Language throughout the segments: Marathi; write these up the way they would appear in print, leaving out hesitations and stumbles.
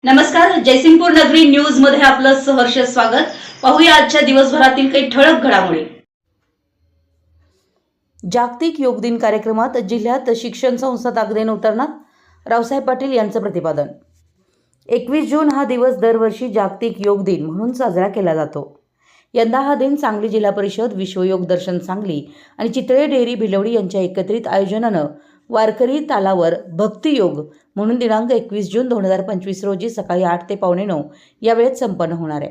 नमस्कार, जयसिंगपूर नगरी न्यूज मध्ये आपलं सहर्ष स्वागत। पाहूया आजच्या दिवसभरातील काही ठळक घडामोडी। जागतिक योग दिन कार्यक्रमात जिल्ह्यात शिक्षण संस्था ताकदीने उतरणार, रावसाहेब पाटील यांचं प्रतिपादन। 21 जून हा दिवस दरवर्षी जागतिक योग दिन म्हणून साजरा केला जातो। यंदा हा दिन सांगली जिल्हा परिषद, विश्वयोग दर्शन सांगली आणि चितळे डेअरी भिलवडी यांच्या एकत्रित आयोजनानं वारकरी तालावर भक्तियोग म्हणून दिनांक 21 जून 2025 रोजी सकाळी 8 ते पावणे 9 या वेळेत संपन्न होणार आहे।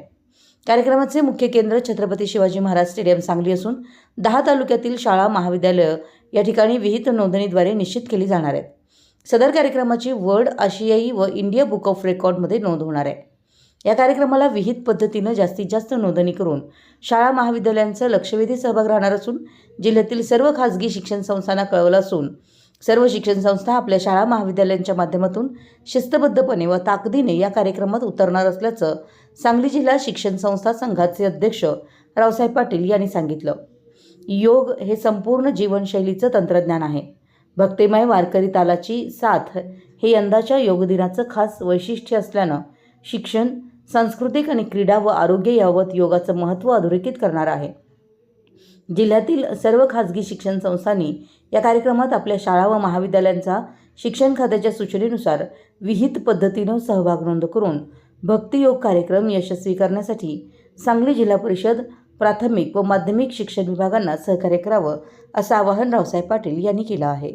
कार्यक्रमाचे मुख्य केंद्र छत्रपती शिवाजी महाराज स्टेडियम सांगली असून 10 तालुक्यातील शाळा महाविद्यालय या ठिकाणी विहित नोंदणीद्वारे निश्चित केली जाणार आहेत। सदर कार्यक्रमाची वर्ल्ड, आशियाई व इंडिया बुक ऑफ रेकॉर्डमध्ये नोंद होणार आहे। या कार्यक्रमाला विहित पद्धतीनं जास्तीत जास्त नोंदणी करून शाळा महाविद्यालयांचा लक्षवेधी सहभाग राहणार असून जिल्ह्यातील सर्व खासगी शिक्षण संस्थांना कळवलं असून सर्व शिक्षण संस्था आपल्या शाळा महाविद्यालयांच्या माध्यमातून शिस्तबद्धपणे व ताकदीने या कार्यक्रमात उतरणार असल्याचं सांगली जिल्हा शिक्षण संस्था संघाचे अध्यक्ष रावसाहेब पाटील यांनी सांगितलं। योग हे संपूर्ण जीवनशैलीचं तंत्रज्ञान आहे। भक्तिमय वारकरी तालाची साथ हे यंदाच्या योग दिनाचं खास वैशिष्ट्य असल्यानं शिक्षण, सांस्कृतिक आणि क्रीडा व आरोग्य याबाबत योगाचं महत्त्व अधोरेखित करणार आहे। जिल्ह्यातील सर्व खासगी शिक्षण संस्थांनी या कार्यक्रमात आपल्या शाळा व महाविद्यालयांचा शिक्षण खात्याच्या सूचनेनुसार विहित पद्धतीनं सहभाग नोंद करून भक्तियोग कार्यक्रम यशस्वी करण्यासाठी सांगली जिल्हा परिषद, प्राथमिक व माध्यमिक शिक्षण विभागांना सहकार्य करावं असं आवाहन रावसाहेब पाटील यांनी केलं आहे।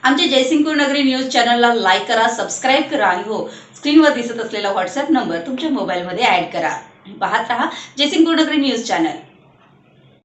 आमच्या जयसिंगपूर नगरी न्यूज चॅनलला लाईक करा, सबस्क्राईब करा आणि हो, स्क्रीनवर दिसत असलेला व्हॉट्सअप नंबर तुमच्या मोबाईलमध्ये ॲड करा। पाहत रहा जयसिंगपूर नगरी न्यूज चॅनल।